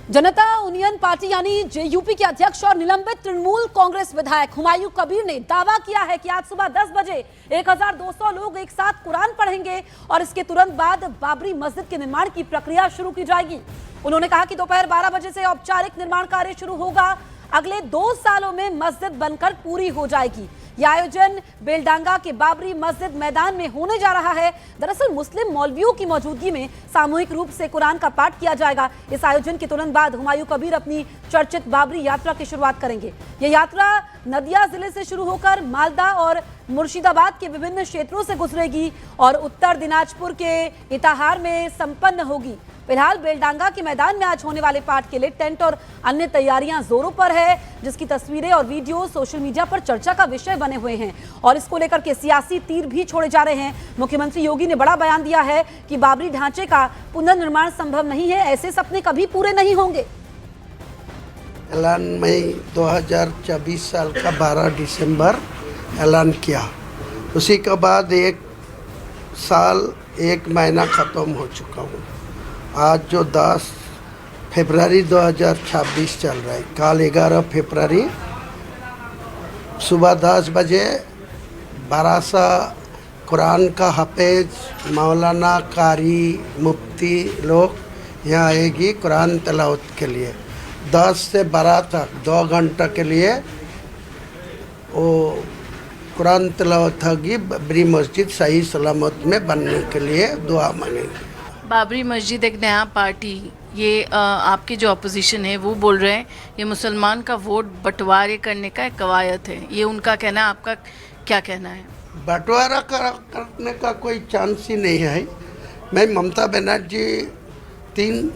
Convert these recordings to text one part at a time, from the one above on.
जनता union party यानी जेयूपी के अध्यक्ष और निलंबित तृणमूल कांग्रेस विधायक हुमायूं कबीर ने दावा किया है कि आज सुबह 10 बजे 1200 लोग एक साथ कुरान पढ़ेंगे और इसके तुरंत बाद बाबरी मस्जिद के निर्माण की प्रक्रिया शुरू की जाएगी। उन्होंने कहा कि दोपहर 12 बजे से औपचारिक निर्माण कार्य शुरू होगा। अगले 2 सालों में मस्जिद बनकर पूरी हो जाएगी। यह आयोजन बेलडांगा के बाबरी मस्जिद मैदान में होने जा रहा है। दरअसल मुस्लिम मौलवियों की मौजूदगी में सामूहिक रूप से कुरान का पाठ किया जाएगा। इस आयोजन के तुरंत बाद हुमायूं कबीर अपनी चर्चित बाबरी यात्रा की शुरुआत करेंगे। यह यात्रा नदिया जिले से शुरू होकर मालदा और मुर्शिदाबाद के विभिन्न क्षेत्रों से गुजरेगी और उत्तर दिनाजपुर के इटाहार में संपन्न होगी। फिलहाल बेलडांगा के मैदान में आज होने वाले पाठ के लिए टेंट और अन्य तैयारियां जोरों पर है, जिसकी तस्वीरें और वीडियो सोशल मीडिया पर चर्चा का विषय बने हुए हैं और इसको लेकर के सियासी तीर भी छोड़े जा रहे हैं। मुख्यमंत्री योगी ने बड़ा बयान दिया है कि बाबरी ढांचे का पुनर्निर्माण संभव नहीं है, ऐसे सपने कभी पूरे नहीं होंगे। ऐलान मई 2024 साल का 12 दिसंबर ऐलान किया। उसी के बाद 1 साल 1 महीना ख़त्म हो चुका हूँ। आज जो 10 फरवरी 2026 चल रहा है, कल 11 फरवरी सुबह 10 बजे 1200 कुरान का हाफिज, मौलाना, कारी, मुफ्ती लोग यहाँ आएगी कुरान तिलावत के लिए। 10 से 12 तक 2 घंटे के लिए वो कुरान तिलावत होगी। बाबरी मस्जिद सही सलामत में बनने के लिए दुआ मांगेंगे। बाबरी मस्जिद एक नया पार्टी, ये आपके जो अपोजिशन है वो बोल रहे हैं ये मुसलमान का वोट बंटवारे करने का एक कवायद है, ये उनका कहना है। आपका क्या कहना है? बंटवारा करने का कोई चांस ही नहीं है। मैं ममता बनर्जी तीन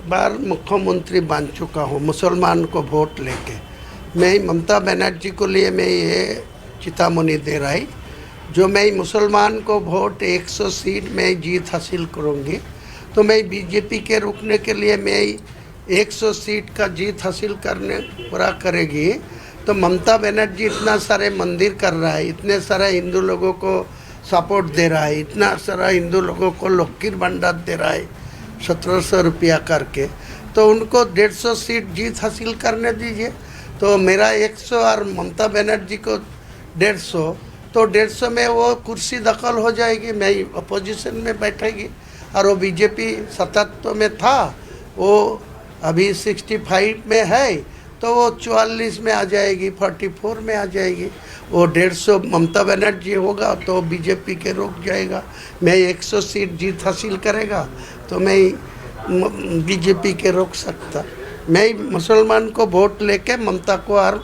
बार मुख्यमंत्री बन चुका हूँ मुसलमान को वोट लेके। मैं ममता बनर्जी को लिए मैं ये चेतावनी दे रहा है, जो मैं मुसलमान को वोट 100 सीट में जीत हासिल करूँगी तो मैं बीजेपी के रुकने के लिए मैं 100 सीट का जीत हासिल करने पूरा करेगी। तो ममता बनर्जी इतना सारे मंदिर कर रहा है, इतने सारे हिंदू लोगों को सपोर्ट दे रहा है, इतना सारा हिंदू लोगों को लकीर भंडार दे रहा है 1700 रुपया करके, तो उनको 150 सीट जीत हासिल करने दीजिए। तो मेरा 100 और ममता बनर्जी को 150, तो 150 में वो कुर्सी दखल हो जाएगी, मैं अपोजिशन में बैठेगी। और वो बीजेपी 77 में था, वो अभी 65 में है, तो वो 44 में आ जाएगी, 44 में आ जाएगी। वो 150 ममता बनर्जी होगा तो बीजेपी के रुक जाएगा। मैं 100 सीट जीत हासिल करेगा तो मैं बीजेपी के रोक सकता। मैं मुसलमान को वोट लेके ममता को और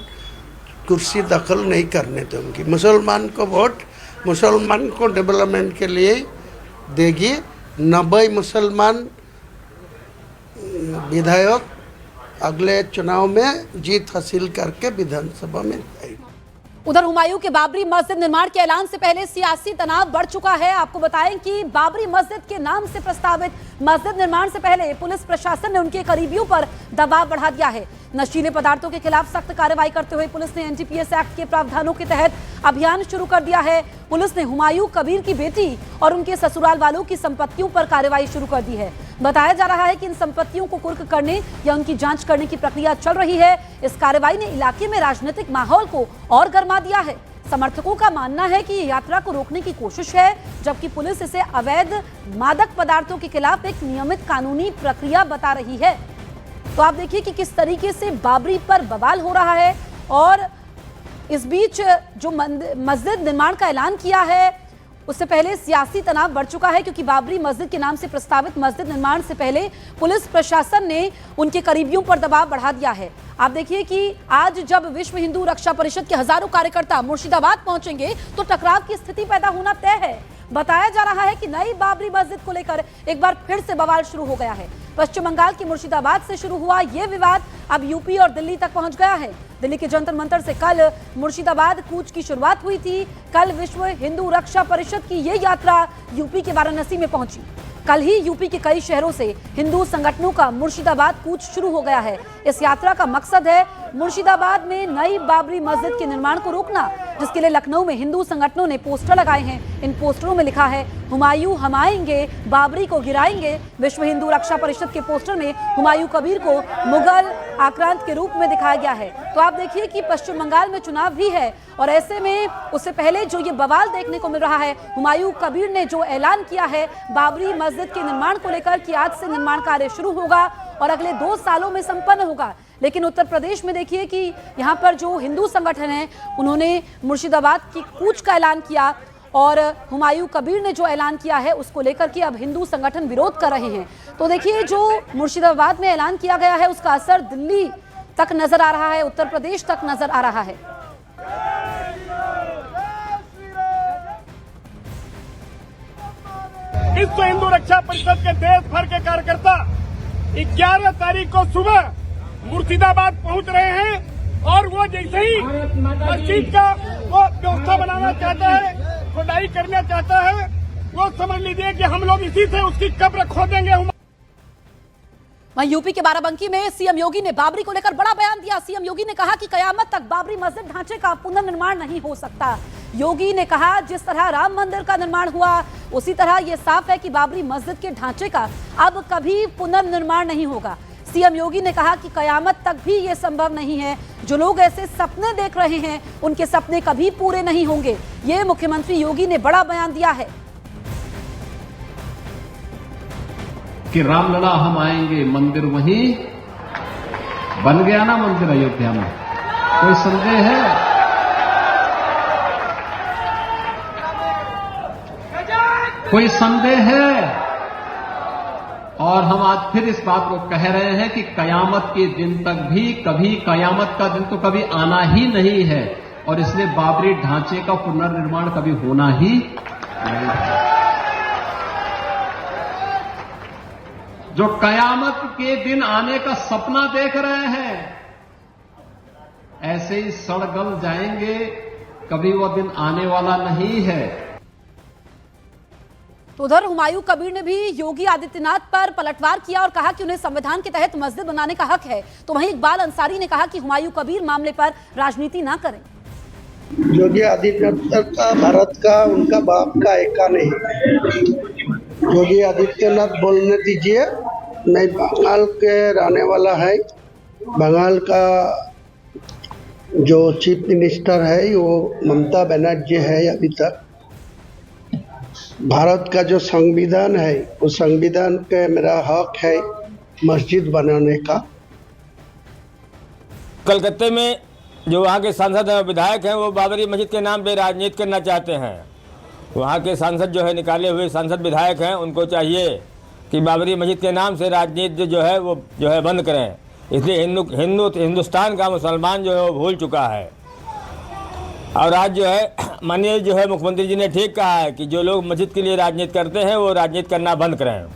कुर्सी दखल नहीं करने दूंगी। मुसलमान को वोट मुसलमान को डेवलपमेंट के लिए देगी। 90 मुसलमान विधायक अगले चुनाव में जीत हासिल करके विधानसभा में जाएगी। उधर हुमायूं के बाबरी मस्जिद निर्माण के ऐलान से पहले सियासी तनाव बढ़ चुका है। आपको बताएं कि बाबरी मस्जिद के नाम से प्रस्तावित मस्जिद निर्माण से पहले पुलिस प्रशासन ने उनके करीबियों पर दबाव बढ़ा दिया है। नशीले पदार्थों के खिलाफ सख्त कार्रवाई करते हुए पुलिस ने एनडीपीएस एक्ट के प्रावधानों के तहत अभियान शुरू कर दिया है। पुलिस ने हुमायूं कबीर की बेटी और उनके ससुराल वालों की संपत्तियों पर कार्रवाई शुरू कर दी है। बताया जा रहा है कि इन संपत्तियों को कुर्क करने या उनकी जांच करने की प्रक्रिया चल रही है। इस कार्रवाई ने इलाके में राजनीतिक माहौल को और गर्मा दिया है। समर्थकों का मानना है कि ये यात्रा को रोकने की कोशिश है, जबकि पुलिस इसे अवैध मादक पदार्थों के खिलाफ एक नियमित कानूनी प्रक्रिया बता रही है। तो आप देखिए कि किस तरीके से बाबरी पर बवाल हो रहा है। और इस बीच जो मस्जिद निर्माण का ऐलान किया है उससे पहले सियासी तनाव बढ़ चुका है, क्योंकि बाबरी मस्जिद के नाम से प्रस्तावित मस्जिद निर्माण से पहले पुलिस प्रशासन ने उनके करीबियों पर दबाव बढ़ा दिया है। आप देखिए कि आज जब विश्व हिंदू रक्षा परिषद के हजारों कार्यकर्ता मुर्शिदाबाद पहुंचेंगे तो टकराव की स्थिति पैदा होना तय है। बताया जा रहा है कि नई बाबरी मस्जिद को लेकर एक बार फिर से बवाल शुरू हो गया है। पश्चिम बंगाल के मुर्शिदाबाद से शुरू हुआ ये विवाद अब यूपी और दिल्ली तक पहुंच गया है। दिल्ली के जंतर मंतर से कल मुर्शिदाबाद कूच की शुरुआत हुई थी। कल विश्व हिंदू रक्षा परिषद की ये यात्रा यूपी के वाराणसी में पहुंची। कल ही यूपी के कई शहरों से हिंदू संगठनों का मुर्शिदाबाद कूच शुरू हो गया है। इस यात्रा का मकसद है मुर्शिदाबाद में नई बाबरी मस्जिद के निर्माण को रोकना, जिसके लिए लखनऊ में हिंदू संगठनों ने पोस्टर लगाए हैं। इन पोस्टरों में लिखा है, हुमायूं हम आएंगे, बाबरी को गिराएंगे। विश्व हिंदू रक्षा परिषद के पोस्टर में हुमायूं कबीर को मुगल आक्रांत के रूप में दिखाया गया है। तो आप देखिए कि पश्चिम बंगाल में चुनाव भी है और ऐसे में उससे पहले जो ये बवाल देखने को मिल रहा है, हुमायूं कबीर ने जो ऐलान किया है बाबरी मस्जिद के निर्माण को लेकर कि आज से निर्माण कार्य शुरू होगा और अगले 2 सालों में संपन्न होगा। लेकिन उत्तर प्रदेश में देखिए कि यहाँ पर जो हिंदू संगठन है उन्होंने मुर्शिदाबाद की कूच का ऐलान किया और हुमायूं कबीर ने जो ऐलान किया है उसको लेकर के अब हिंदू संगठन विरोध कर रहे हैं। तो देखिए जो मुर्शिदाबाद में ऐलान किया गया है उसका असर दिल्ली तक नजर आ रहा है, उत्तर प्रदेश तक नजर आ रहा है। विश्व हिंदू रक्षा परिषद के देश भर के कार्यकर्ता 11 तारीख को सुबह मुर्शिदाबाद पहुंच रहे हैं और वो जैसे ही मस्जिद का वो व्यवस्था बनाना चाहता है, खुदाई करना चाहता है, वो समझ लीजिए कि हम लोग इसी से उसकी कब्र खोदेंगे। वहीं यूपी के बाराबंकी में सीएम योगी ने बाबरी को लेकर बड़ा बयान दिया। सीएम योगी ने कहा कि कयामत तक बाबरी मस्जिद ढांचे का पुनर्निर्माण नहीं हो सकता। योगी ने कहा जिस तरह राम मंदिर का निर्माण हुआ उसी तरह यह साफ है कि बाबरी मस्जिद के ढांचे का अब कभी पुनर्निर्माण नहीं होगा। सीएम योगी ने कहा कि कयामत तक भी ये संभव नहीं है। जो लोग ऐसे सपने देख रहे हैं उनके सपने कभी पूरे नहीं होंगे। ये मुख्यमंत्री योगी ने बड़ा बयान दिया है कि रामलला हम आएंगे, मंदिर वहीं बन गया ना मंदिर अयोध्या में। कोई संदेह है? कोई संदेह है? और हम आज फिर इस बात को कह रहे हैं कि कयामत के दिन तक भी कभी कयामत का दिन तो कभी आना ही नहीं है और इसलिए बाबरी ढांचे का पुनर्निर्माण कभी होना ही नहीं है। जो कयामत के दिन आने का सपना देख रहे हैं ऐसे ही सड़गल जाएंगे, कभी वो दिन आने वाला नहीं है। तो उधर हुमायूं कबीर ने भी योगी आदित्यनाथ पर पलटवार किया और कहा कि उन्हें संविधान के तहत मस्जिद बनाने का हक है। तो वहीं इकबाल अंसारी ने कहा कि हुमायूं कबीर मामले पर राजनीति ना करें। योगी आदित्यनाथ का भारत का उनका बाप का एका नहीं। योगी आदित्यनाथ बोलने दीजिए। मैं बंगाल के रहने वाला है। बंगाल का जो चीफ मिनिस्टर है वो ममता बनर्जी है। अभी तक भारत का जो संविधान है उस संविधान पे मेरा हक है मस्जिद बनाने का। कलकत्ते में जो वहाँ के सांसद हैं विधायक हैं वो बाबरी मस्जिद के नाम पे राजनीति करना चाहते हैं। वहाँ के सांसद जो है निकाले हुए सांसद विधायक हैं उनको चाहिए कि बाबरी मस्जिद के नाम से राजनीति जो है वो जो है बंद करें। इसलिए हिंदुस्तान का मुसलमान जो है वो भूल चुका है। और आज जो है माननीय जो है मुख्यमंत्री जी ने ठीक कहा है कि जो लोग मस्जिद के लिए राजनीति करते हैं वो राजनीति करना बंद करें।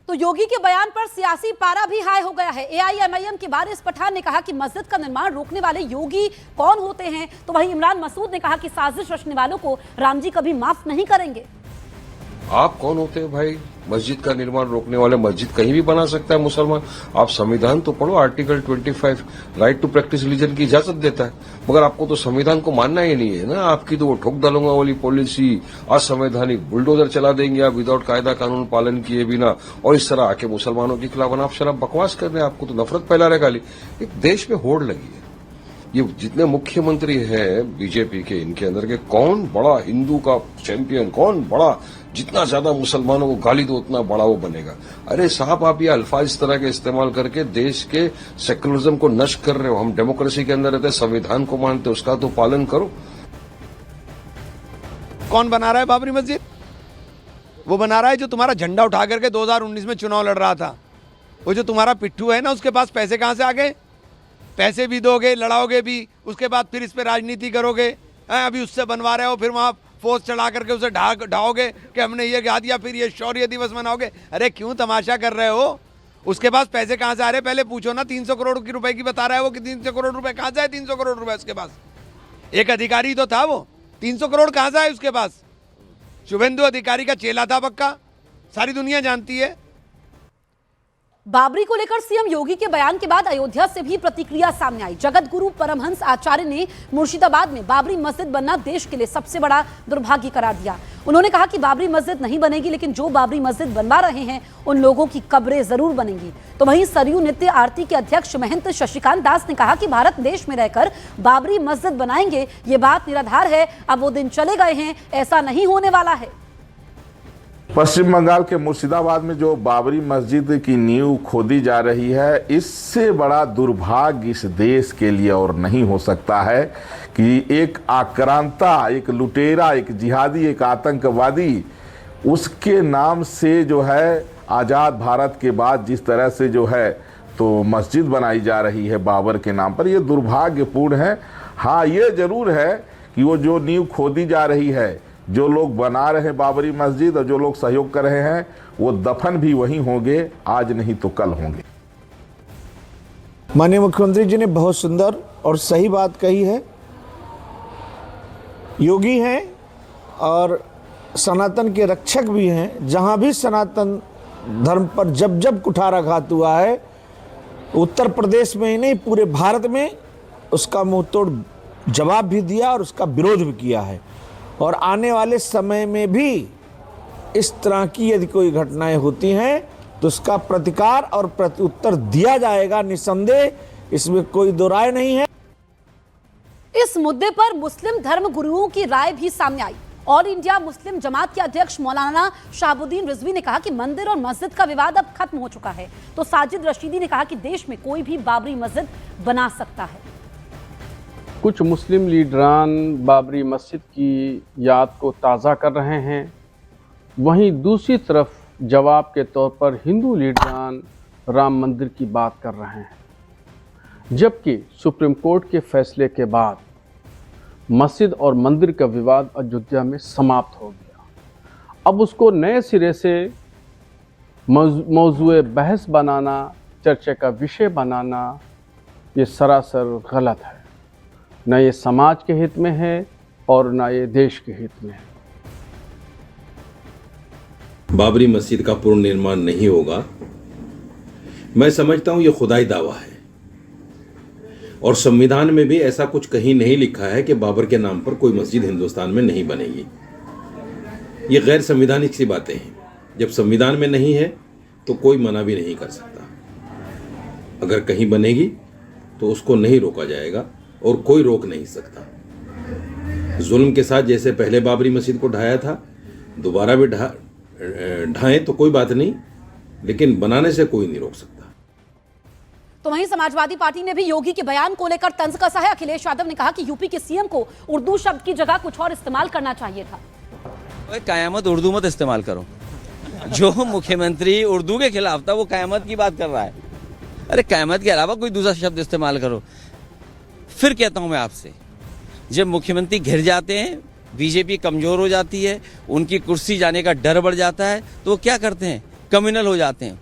तो योगी के बयान पर सियासी पारा भी हाई हो गया है। एआईएमआईएम के वारिस पठान ने कहा कि मस्जिद का निर्माण रोकने वाले योगी कौन होते हैं। तो वहीं इमरान मसूद ने कहा कि साजिश रचने वालों को राम जी कभी माफ नहीं करेंगे। आप कौन होते हैं भाई मस्जिद का निर्माण रोकने वाले? मस्जिद कहीं भी बना सकता है मुसलमान। आप संविधान तो पढ़ो, article 25 right to practise religion की इजाजत देता है। मगर आपको तो संविधान को मानना ही नहीं है ना। आपकी तो वो ठोक डालूंगा वाली पॉलिसी, असंवैधानिक बुलडोजर चला देंगे आप विदाउट कायदा कानून पालन किए बिना, और इस तरह आके मुसलमानों के खिलाफ आप शराब बकवास कर रहे हैं। आपको तो नफरत फैला रहे खाली। एक देश में होड़ लगी है। ये जितने मुख्यमंत्री हैं बीजेपी के, इनके अंदर के कौन बड़ा हिंदू का चैंपियन, कौन बड़ा जितना ज्यादा मुसलमानों को गाली दो उतना बड़ा वो बनेगा। अरे साहब आप ये अल्फाज इस तरह के इस्तेमाल करके देश के सेकुलरिज्म को नष्ट कर रहे हो। हम डेमोक्रेसी के अंदर रहते, संविधान को मानते, उसका तो पालन करो। कौन बना रहा है बाबरी मस्जिद? वो बना रहा है जो तुम्हारा झंडा उठा करके 2019 में चुनाव लड़ रहा था। वो जो तुम्हारा पिट्ठू है ना, उसके पास पैसे कहां से आ गए? पैसे भी दोगे, लड़ाओगे भी, उसके बाद फिर इस पे राजनीति करोगे। अभी उससे बनवा रहे हो, फिर वहां फोर्स चढ़ा करके उसे ढाओगे कि हमने ये गा दिया, फिर ये शौर्य दिवस मनाओगे। अरे क्यों तमाशा कर रहे हो? उसके पास पैसे कहां से आ रहे हैं पहले पूछो ना। 300 करोड़ रुपए की बता रहा है वो कि 300 करोड़ रुपए कहां से आए? 300 करोड़ रुपए उसके पास एक अधिकारी तो था, वो 300 करोड़ कहां से आए उसके पास? शुभेंदु अधिकारी का चेला था पक्का, सारी दुनिया जानती है। बाबरी को लेकर सीएम योगी के बयान के बाद अयोध्या से भी प्रतिक्रिया सामने आई। जगत गुरु परमहंस आचार्य ने मुर्शिदाबाद में बाबरी मस्जिद बनना देश के लिए सबसे बड़ा दुर्भाग्य करार दिया। उन्होंने कहा कि बाबरी मस्जिद नहीं बनेगी, लेकिन जो बाबरी मस्जिद बनवा रहे हैं उन लोगों की कब्रें जरूर बनेंगी। तो वहीं सरयू नृत्य आरती के अध्यक्ष महंत शशिकांत दास ने कहा कि भारत देश में रहकर बाबरी मस्जिद बनाएंगे, ये बात निराधार है। अब वो दिन चले गए हैं, ऐसा नहीं होने वाला है। पश्चिम बंगाल के मुर्शिदाबाद में जो बाबरी मस्जिद की नींव खोदी जा रही है, इससे बड़ा दुर्भाग्य इस देश के लिए और नहीं हो सकता है कि एक आक्रांता, एक लुटेरा, एक जिहादी, एक आतंकवादी, उसके नाम से जो है आज़ाद भारत के बाद जिस तरह से जो है तो मस्जिद बनाई जा रही है बाबर के नाम पर, ये दुर्भाग्यपूर्ण है। हाँ, ये जरूर है कि वो जो नींव खोदी जा रही है, जो लोग बना रहे हैं बाबरी मस्जिद और जो लोग सहयोग कर रहे हैं, वो दफन भी वहीं होंगे, आज नहीं तो कल होंगे। माननीय मुख्यमंत्री जी ने बहुत सुंदर और सही बात कही है। योगी हैं और सनातन के रक्षक भी हैं। जहां भी सनातन धर्म पर जब जब कुठाराघात हुआ है, उत्तर प्रदेश में ही नहीं पूरे भारत में उसका मुंहतोड़ जवाब भी दिया और उसका विरोध भी किया है। और आने वाले समय में भी इस तरह की यदि कोई घटनाएं होती हैं तो उसका प्रतिकार और प्रत्युत्तर दिया जाएगा, निसंदेह, इसमें कोई दो राय नहीं है। इस मुद्दे पर मुस्लिम धर्म गुरुओं की राय भी सामने आई। ऑल इंडिया मुस्लिम जमात के अध्यक्ष मौलाना शाहबुद्दीन रिजवी ने कहा कि मंदिर और मस्जिद का विवाद अब खत्म हो चुका है। तो साजिद रशीदी ने कहा कि देश में कोई भी बाबरी मस्जिद बना सकता है। कुछ मुस्लिम लीडरान बाबरी मस्जिद की याद को ताज़ा कर रहे हैं, वहीं दूसरी तरफ जवाब के तौर पर हिंदू लीडरान राम मंदिर की बात कर रहे हैं। जबकि सुप्रीम कोर्ट के फैसले के बाद मस्जिद और मंदिर का विवाद अयोध्या में समाप्त हो गया। अब उसको नए सिरे से मौजूए बहस बनाना, चर्चा का विषय बनाना, ये सरासर गलत है। न ये समाज के हित में है और न ये देश के हित में है। बाबरी मस्जिद का पुनर्निर्माण नहीं होगा, मैं समझता हूं ये खुदाई दावा है और संविधान में भी ऐसा कुछ कहीं नहीं लिखा है कि बाबर के नाम पर कोई मस्जिद हिंदुस्तान में नहीं बनेगी। ये गैर संवैधानिक सी बातें हैं। जब संविधान में नहीं है तो कोई मना भी नहीं कर सकता। अगर कहीं बनेगी तो उसको नहीं रोका जाएगा और कोई रोक नहीं सकता। जुल्म के साथ जैसे पहले बाबरी मस्जिद को ढाया था, दोबारा भी ढाएं तो कोई बात नहीं, लेकिन बनाने से कोई नहीं रोक सकता। तो वहीं समाजवादी पार्टी ने भी योगी के बयान को लेकर तंज कसा है। अखिलेश यादव ने कहा कि यूपी के सीएम को उर्दू शब्द की जगह कुछ और इस्तेमाल करना चाहिए था। कयामत उर्दू मत इस्तेमाल करो। जो मुख्यमंत्री उर्दू के खिलाफ था वो कयामत की बात कर रहा है। अरे कयामत के अलावा कोई दूसरा शब्द इस्तेमाल करो। फिर कहता हूं मैं आपसे, जब मुख्यमंत्री घिर जाते हैं, बीजेपी कमजोर हो जाती है, उनकी कुर्सी जाने का डर बढ़ जाता है, तो वो क्या करते हैं? कम्युनल हो जाते हैं।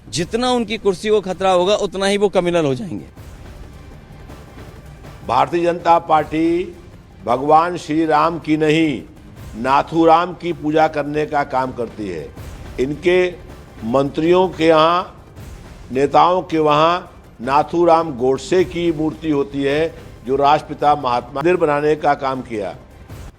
जितना उनकी कुर्सी को खतरा होगा उतना ही वो कम्युनल हो जाएंगे। भारतीय जनता पार्टी भगवान श्री राम की नहीं, नाथूराम की पूजा करने का काम करती है। इनके मंत्रियों के यहाँ, नेताओं के वहाँ नाथूराम गोडसे की मूर्ति होती है, जो राष्ट्रपिता महात्मा मंदिर बनाने का काम किया।